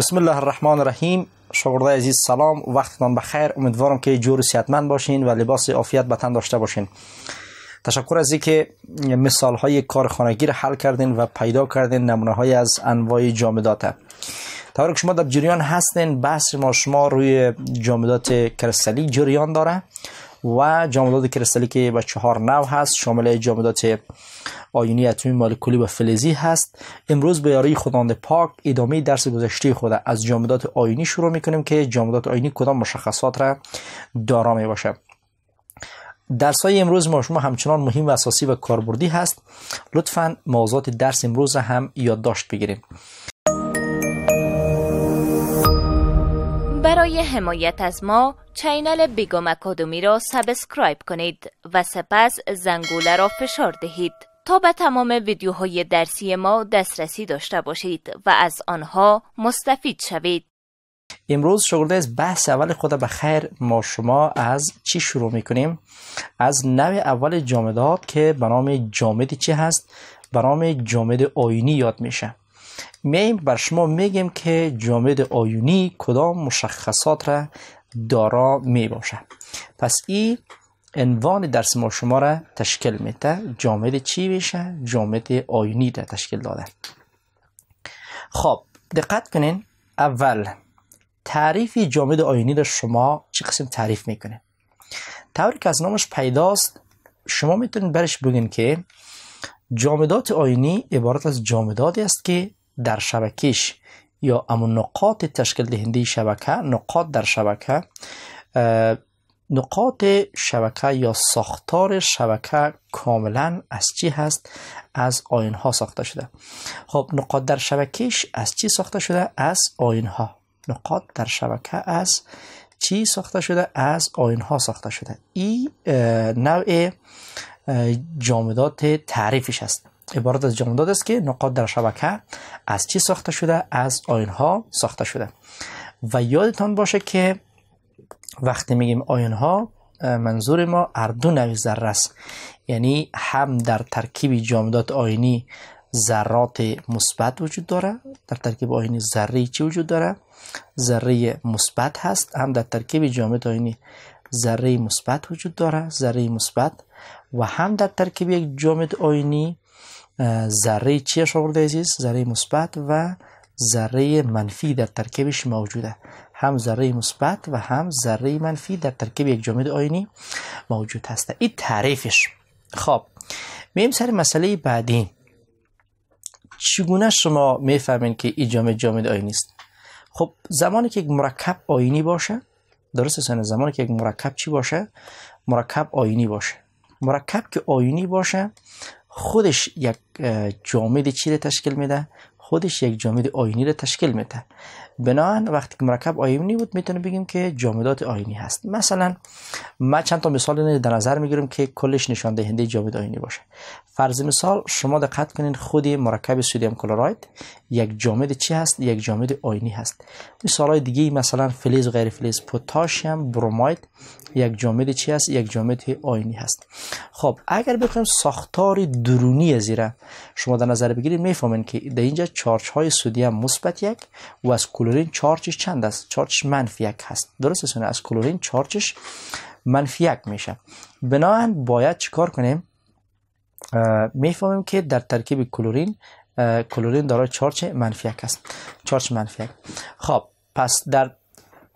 بسم الله الرحمن الرحیم. شاگردای عزیز سلام، وقتتان بخیر. امیدوارم که جور و صحتمند باشین و لباس عافیت به تن داشته باشین. تشکر از اینکه مثال های کارخانگی را حل کردین و پیدا کردین نمونه های از انواع جامدات. طوری که شما در جریان هستین، بحث ما شما روی جامدات کریستالی جریان داره و جامدات کریستالی که به 4 نوع هست، شامل جامدات آیونی، اتمی، مولکولی و فلزی هست. امروز به یاری خداوند پاک ادامه درس گذشته خود از جامدات آیونی شروع میکنیم که جامدات آیونی کدام مشخصات را دارا می باشه. درس های امروز ما شما همچنان مهم و اساسی و کاربردی هست. لطفاً موضوعات درس امروز هم یادداشت بگیرید. برای حمایت از ما چینل بیگم اکادمی را سابسکرایب کنید و سپس زنگوله را فشار دهید تا به تمام ویدیوهای درسی ما دسترسی داشته باشید و از آنها مستفید شوید. امروز شاگرده از بحث اول خود به خیر ما شما از چی شروع میکنیم؟ از نوع اول جامدات که به نام جامد چی هست؟ به نام جامد آیونی یاد میشه. میایم بر شما میگیم که جامد آیونی کدام مشخصات را دارا می باشه. پس این عنوان درس ما شما را تشکیل میده. جامد چی میشه؟ جامد آیونی را تشکیل داده. خب دقت کنین، اول تعریف جامد آیونی را شما چه قسم تعریف میکنه؟ طوری که از نامش پیداست شما میتونید برش بگین که جامدات آیونی عبارت از جامداتی است که در شبکش یا امون نقاط تشکیل دهنده شبکه، نقاط در شبکه، نقاط شبکه یا ساختار شبکه کاملا از چی هست؟ از آیون ها ساخته شده. خب نقاط در شبکش از چی ساخته شده؟ از آیون ها. نقاط در شبکه از چی ساخته شده؟ از آیون ها ساخته شده. این نوع جامدات تعریفش است. عبارت از جامدات است که نقاط در شبکه از چی ساخته شده؟ از آیون ها ساخته شده. و یادتان باشه که وقتی میگیم آیون ها منظور ما هر دو نوع ذره است. یعنی هم در ترکیب جامدات آیونی ذرات مثبت وجود داره، در ترکیب آیونی ذره چی وجود داره؟ ذره مثبت هست. هم در ترکیب جامد آیونی ذره مثبت وجود داره، ذره مثبت. و هم در ترکیب یک جامد آیونی ذره چی شاگرد عزیز؟ ذره مثبت و ذره منفی در ترکیبش موجوده. هم ذره مثبت و هم ذره منفی در ترکیب یک جامد آیونی موجود هست. این تعریفش. خب میایم سر مسئله بعدی. چگونه شما میفهمین که این جامد آیونی است؟ خب زمانی که یک مرکب آیونی باشه، درست است؟ زمانی که یک مرکب چی باشه؟ مرکب آیونی باشه. مرکب که آیونی باشه خودش یک جامد چی را تشکیل میده؟ خودش یک جامد آیونی را تشکیل میده. بنابراین وقتی که مرکب آیونی بود میتونه بگیم که جامدات آیونی هست. مثلا ما چند تا مثال در نظر میگیریم که کلش نشان دهنده جامد آیونی باشه. فرض مثال شما دقت کنین، خود مرکب سدیم کلراید یک جامد چی هست؟ یک جامد آیونی هست. مثال های دیگه مثلا فلز و غیر فلز، پتاسیم برومید یک جامد چی هست؟ یک جامد آیونی هست. خب اگر بخوایم ساختار درونی زیرا شما در نظر بگیرید میفهمین که در اینجا چارج های سدیم مثبت 1 و از کلورین چارجش چند است؟ چارجش منفی 1 هست. درست است؟ از کلورین چارجش منفی 1 میشه. بنابراین باید چیکار کنیم؟ میفهمیم که در ترکیب کلورین دارای چارج منفی 1 است. چارج منفی 1. خب پس در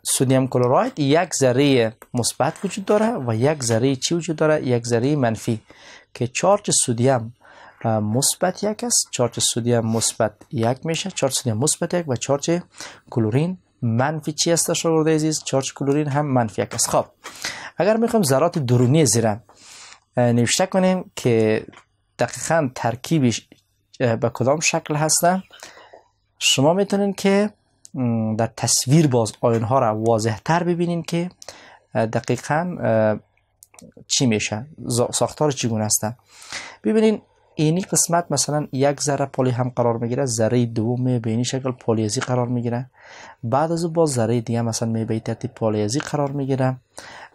سدیم کلراید یک ذره مثبت وجود داره و یک ذره چی وجود داره؟ یک ذره منفی که چارج سدیم مثبت 1 است. چارج سدیم مثبت 1 میشه. چارج سدیم مثبت 1 و چارج کلورین منفی چی است شاگرد عزیز؟ چارج کلورین هم منفی 1 است. خب اگر میخوایم ذرات درونی زیرا نوشته کنیم که دقیقاً ترکیبش به کدام شکل هسته، شما میتونین که در تصویر باز آیون ها را واضح تر ببینین که دقیقاً چی میشه، ساختار چگونه است. ببینین اینی قسمت مثلا یک ذره پلی هم قرار میگیره، ذره دوم به این شکل پلیزی قرار میگیره، بعد از باز ذره دیگه مثلا به ترتیب پلیزی قرار میگیره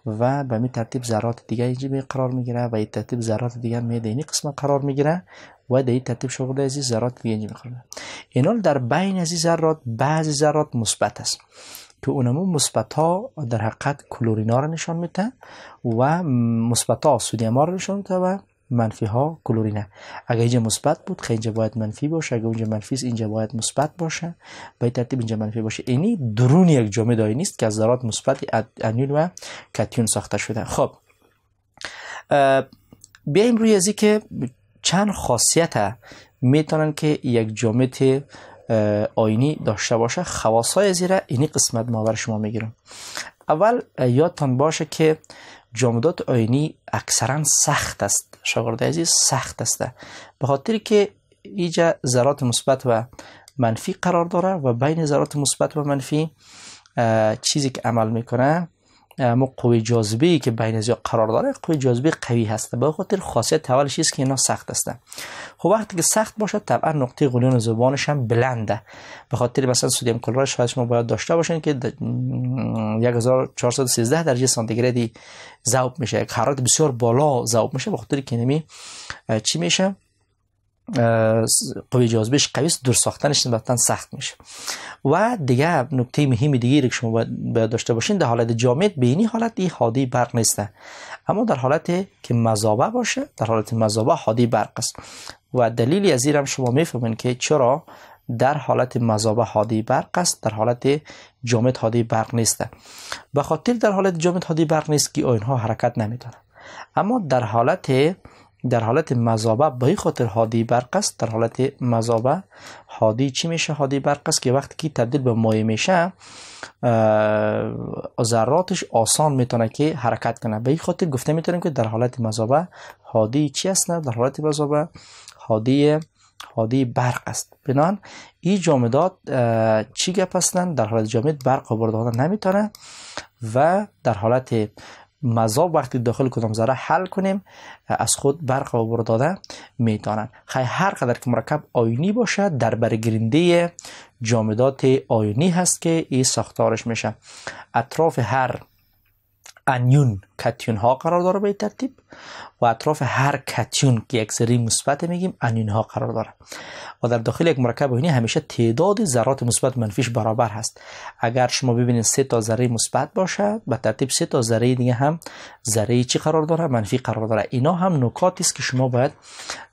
و به می ترتیب ذرات دیگه اینجا می قرار میگیره و این ترتیب ذرات دیگه می در این قسمت قرار میگیره و در این ترتیب شاگرد عزیز ذرات VNG میخوره. اینا در بین از این ذرات بعضی ذرات مثبت است که اونمو مثبت ها در حقیقت کلورین ها رو نشان میده و مثبت ها سدیم ها رو نشان میده و منفی ها کلورینه. اگه اینجا مثبت بود خیلی اینجا باید منفی باشه، اگه اونجا منفی است اینجا باید مثبت باشه، به ترتیب اینجا منفی باشه. اینی درون یک جامد آیونی است که از ذرات مثبت انیون و کاتیون ساخته شده. خب بیایم روی ازی که چند خاصیت میتونن که یک جامد آیونی داشته باشه. خواصای زیرا اینی قسمت ما بر شما میگیرم. اول یادتان باشه که جامدات آیونی اکثرا سخت است. شاگرد عزیز سخت است به خاطر که اینجا ذرات مثبت و منفی قرار داره و بین ذرات مثبت و منفی چیزی که عمل میکنه اما قوه جاذبه که بین از قرار داره قوه جاذبه قوی هست. به خاطر خاصیت اولش است که اینا سخت هستن. خب وقتی که سخت باشه طبعا نقطه غلیان زبانش هم بلنده. به خاطر مثلا سدیم کلرید شاید شما باید داشته باشین که 1413 درجه سانتیگرادی ذوب میشه، حرارت بسیار بالا ذوب میشه. به خاطر که نمی چی میشه قوه جاذبهش قوی است، دور ساختنش نسبتا سخت میشه. و دیگه نکته مهم دیگه که شما باید داشته باشین در حالت جامد به این حالت این حادی برق نیسته، اما در حالت که مذابه باشه در حالت مذابه حادی برق است. و دلیلی از این هم شما میفهمین که چرا در حالت مذابه حادی برق است در حالت جامد حادی برق نیسته. به خاطر در حالت جامد حادی برق نیست که اینها حرکت نمیتونه، اما در حالت مذابه به این خاطر حادی برق است. در حالت مذابه حادی چی میشه؟ حادی برق است که وقتی که تبدیل به مایع میشه ذراتش آسان میتونه که حرکت کنه. به این خاطر گفته میتونیم که در حالت مذابه حادی چی است؟ در حالت مذابه حادی برق است. بنابراین این جامدات چی گپ هستند؟ در حالت جامد برق آوردن نمیتونه و در حالت مذاب وقتی داخل کدام ذره حل کنیم از خود برق آورد داده میتونن. هر قدر که مرکب آیونی باشه در برگیرنده جامدات آیونی هست که این ساختارش میشه. اطراف هر انیون کاتیون ها قرار داره به ترتیب و اطراف هر کاتیون که یک ذره مثبت میگیم انیون ها قرار داره. و در داخل یک مرکب آیونی همیشه تعداد ذرات مثبت منفیش برابر هست. اگر شما ببینید 3 تا ذره مثبت باشه به ترتیب 3 تا ذره دیگه هم ذره چی قرار داره؟ منفی قرار داره. اینا هم نکاتی است که شما باید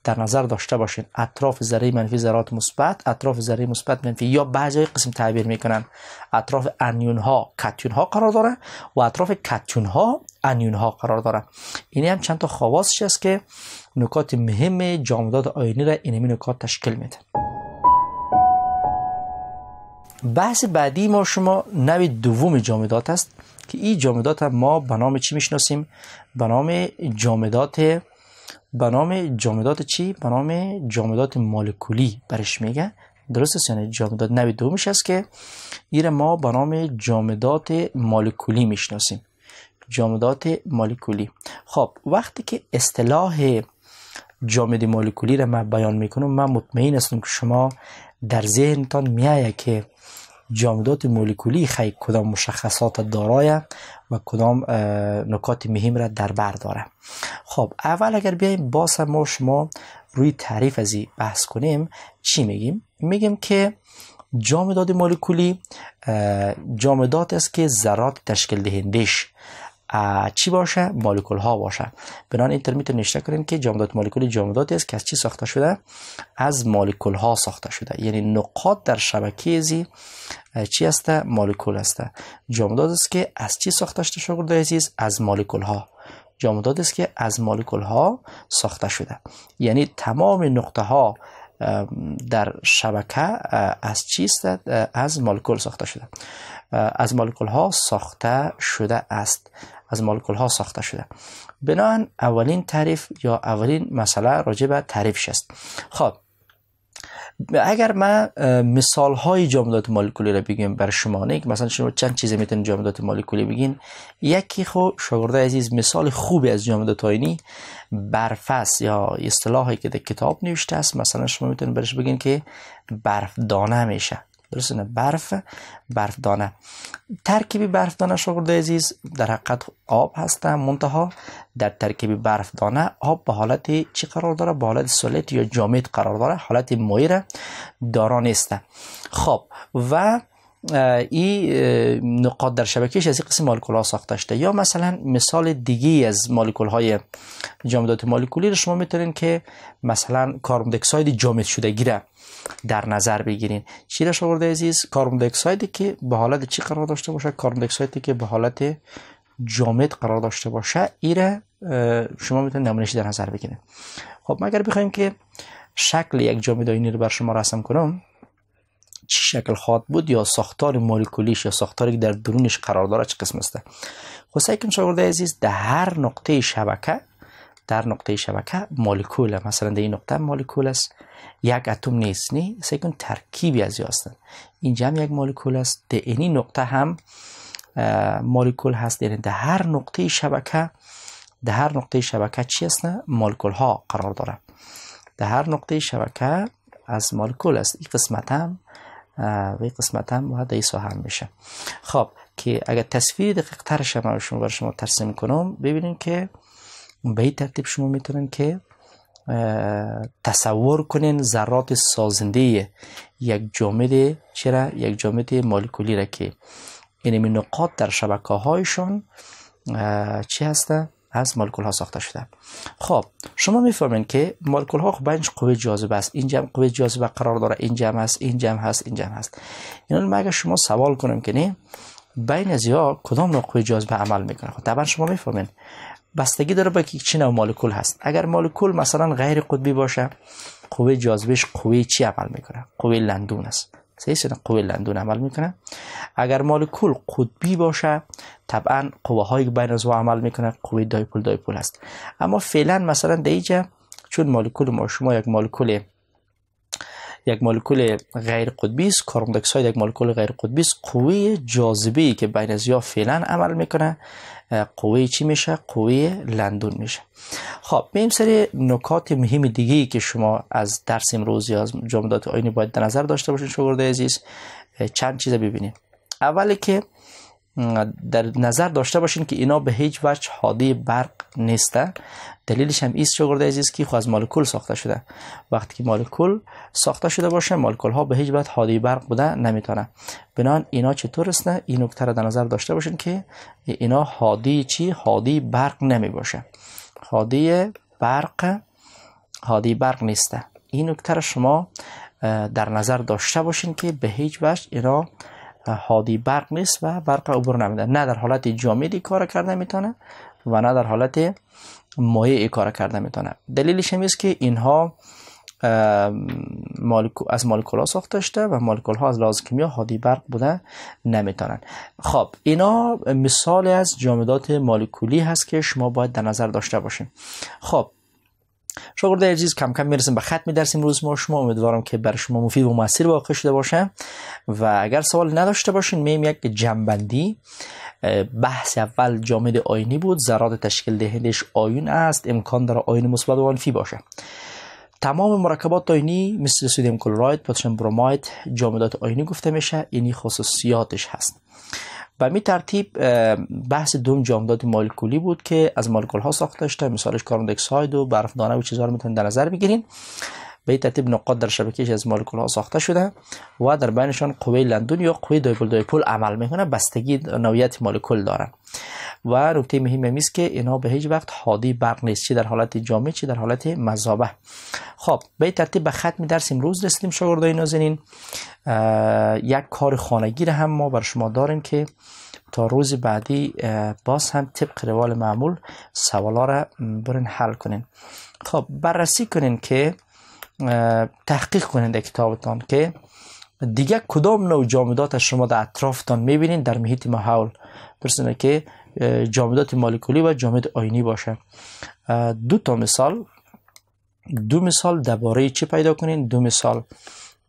در نظر داشته باشین. اطراف ذره منفی ذرات مثبت، اطراف ذره مثبت منفی، یا بعضی قسم تعبیر میکنن اطراف انیون ها کاتیون ها قرار داره و اطراف کاتیون ها انیون ها قرار داره. این هم چند تا خواصش است که نکات مهم جامدات آیونی را اینمی نکات تشکیل میده. بحث بعدی ما شما نوع دوم جامدات است که این جامدات ما به نام چی میشناسیم؟ به نام جامدات چی؟ به نام جامدات مولکولی برش میگه. درست است؟ یعنی جامدات نوع دومش است که این ما به نام جامدات مولکولی میشناسیم. جامدات مولکولی. خب وقتی که اصطلاح جامد مولکولی را من بیان میکنم من مطمئن هستم که شما در ذهنتان میآید که جامدات مولکولی خیلی کدام مشخصات دارای و کدام نکات مهم را در بر داره. خب اول اگر بیایم باز ما شما روی تعریف از این بحث کنیم چی میگیم؟ میگیم که جامدات مولکولی جامدات است که ذرات تشکیل دهندش چی باشه؟ مولکول ها باشه. بنابراین اینطور میتونیم نشته کنیم که جامدات مولکولی جامداتی است که از چی ساخته شده؟ از مولکول ها ساخته شده. یعنی نقاط در شبکه ازی چی است؟ مولکول است. جامدات است که از چی ساخته شده شاگرد عزیز؟ از مولکول ها. جامدات است که از مولکول ها ساخته شده. یعنی تمام نقطه ها در شبکه از چیست؟ از مولکول ساخته شده. از مولکول ها ساخته شده است. از مولکول ها ساخته شده. بنابراین اولین تعریف یا اولین مسئله راجع به تعریفش است. خب اگر من مثال های جامدات مولکولی را بگیم بر شما، نه مثلا شما چند چیز میتونید جامدات مولکولی بگین. یکی خو شاگرد عزیز مثال خوبی از جامدات آیونی برف است یا اصطلاحی که در کتاب نوشته است. مثلا شما میتونید برش بگین که برف دانه میشه. درسته نه؟ برف دانه. ترکیب برف دانه شاگرد عزیز در حقیقت آب هسته، منتها در ترکیب برف دانه آب به حالت چی قرار داره؟ به حالت سولیت یا جامد قرار داره، حالت مایع دارا نیست. خب و این نقاط در شبکهش از این قسم مولکول ها ساخته شده. یا مثلا مثال دیگه از مولکول های جامدات مولکولی رو شما میتونین که مثلا کربن دی اکساید جامد شدگی را در نظر بگیرین. چی را شاگرد عزیز؟ کربن دی اکسایدی که به حالت چی قرار داشته باشه؟ کربن دی اکسایدی که به حالت جامد قرار داشته باشه، این شما میتونید نمونهش در نظر بگیرین. خب ما اگر بخوایم که شکل یک جامد آینی رو بر شما رسم کنم، چه شکل خواهد بود یا ساختار مولکولیش یا ساختاری که در درونش قرار داره چه قسم است؟ خب سعی کن شاگرد عزیز در هر نقطه شبکه مولکول، مثلا در این نقطه مولکول است، یک اتم نیست، نه، سعی کن ترکیبی از هستند. اینجا هم یک مولکول است، در این نقطه هم مولکول هست. یعنی در هر نقطه شبکه چی است؟ مولکول ها قرار داره. در هر نقطه شبکه از مولکول است. این قسمت هم باید ایسا هم میشه. خب که اگر تصویر دقیق ترش هم برای شما ترسیم کنم، ببینید که به این ترتیب شما میتونین که تصور کنین ذرات سازنده یک جامد مولکولی را که این نقاط در شبکه هایشان چی هسته؟ از مولکول ها ساخته شده. خب شما میفهمین که مولکول ها بینش قوه جاذبه است. اینجا هم قوه جاذبه قرار داره، اینجا هم هست، اینجا هم هست. یعنی ما اگر شما سوال کنیم که نه بین از یا کدام نوع قوه جاذبه عمل میکنه، خب طبعا شما میفهمین بستگی داره به چه نوع مولکول هست. اگر مولکول مثلا غیر قطبی باشه، قوه جاذبهش قوه چی عمل میکنه؟ قوه لندون است. صحیح، قوه لندون عمل میکنه. اگر مولکول قطبی باشه، طبعا قوه هایی که بین از عمل میکنه قوه دایپول است. اما فعلا مثلا در اینجا چون مولکول ما شما یک مولکول غیر قطبی است، کربن دی اکساید یک مولکول غیر قطبی است، قوه جاذبه‌ای که بین از فعلا عمل میکنه قوه چی میشه؟ قوه لندون میشه. خب بریم سر نکات مهم دیگه‌ای که شما از درس امروز یا از جامدات آینی باید در نظر داشته باشین شاگرد عزیز. چند چیز ببینید. اولی که در نظر داشته باشین که اینا به هیچ وجه حاده برق نیستن. دلیلش هم ایست شاگرد عزیز که خود از مولکول ساخته شده. وقتی که مولکول ساخته شده باشه، مولکول ها به هیچ وجه حاده برق بوده نمیتونه. بنابراین اینا چطور است؟ این نکته رو در نظر داشته باشین که اینا حاده برق نمی باشه. حاده برق نیسته. این نکته رو شما در نظر داشته باشین که به هیچ وجه اینا حاده برق نیست و برق عبور نمیده. نه در حالت جامدی کار کرده میتونه و نه در حالت مایع کار کرده میتونه. دلیلش هم است که اینها از مولکول ها ساخته شده و مولکول ها از لحاظ کیمیا حاده برق بوده نمیتونن. خب اینا مثال از جامدات مولکولی هست که شما باید در نظر داشته باشین. خب شاگرد عزیز کم کم میرسیم به ختم درس امروز ما. شما امیدوارم که برای شما مفید و مؤثر واقع شده باشه و اگر سوال نداشته باشین میم یک جنبندی. بحث اول جامد آینی بود، ذرات تشکیل دهندش آیون است، امکان داره آیون مثبت و منفی باشه. تمام مرکبات آینی مثل سدیم کلراید، پتاسیم بروماید جامدات آینی گفته میشه. اینی خصوصیاتش هست. به می ترتیب بحث دوم جامدات مولکولی بود که از مولکول ها ساخته شده، مثالش کربن دی اکساید و برف دانه و چیزها رو میتونید در نظر بگیرین. به این ترتیب نقاط در شبکهش از مولکول ها ساخته شده و در بینشان قوه لندون یا قوه دایپول عمل میکنه، بستگی نوعیت مولکول دارن. و نکته مهم این است که اینا به هیچ وقت حاده برق نیست، چه در حالت جامد چه در حالت مذابه. خب به این ترتیب به ختم درس امروز رسیدیم شاگردای نازنین. یک کار خانگی هم ما بر شما داریم که تا روز بعدی باز هم طبق روال معمول سوالا را برین حل کنین. خب بررسی کنین که تحقیق کنین در کتابتان که دیگه کدام نوع جامدات شما در اطرافتان میبینین در محیط ماحول، درسته که جامدات مولکولی و جامد آینی باشه. دو مثال درباره چی پیدا کنین؟ دو مثال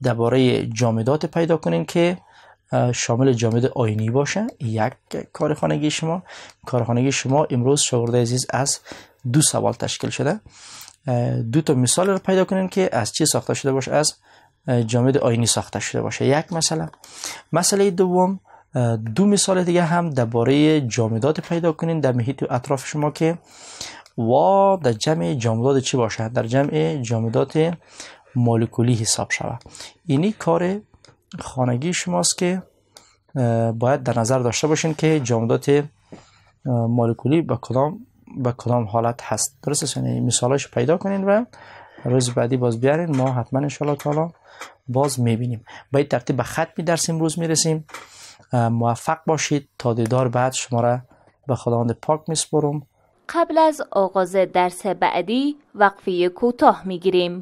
درباره جامدات پیدا کنین که شامل جامد آینی باشه. یک کارخانگی شما امروز شاگرد عزیز از دو سوال تشکیل شده. دو تا مثال رو پیدا کنین که از چی ساخته شده باشه؟ از جامد آینی ساخته شده باشه. یک مسئله دوم، دو مثال دیگه هم درباره جامدات پیدا کنین در محیط اطراف شما که در جمع جامدات چی باشه؟ در جمع جامدات مولکولی حساب شود. اینی کار خانگی شماست که باید در نظر داشته باشین که جامدات مولکولی به کدام حالت هست. درسته؟ یعنی مثالاش پیدا کنین و روز بعدی باز بیارین، ما حتما ان شاء الله تعالی باز میبینیم. با این ترتیب به ختم درس امروز میرسیم. موفق باشید. تا دیدار بعد شما را به خداوند پاک میسپارم. قبل از آغاز درس بعدی وقفه کوتاه میگیریم.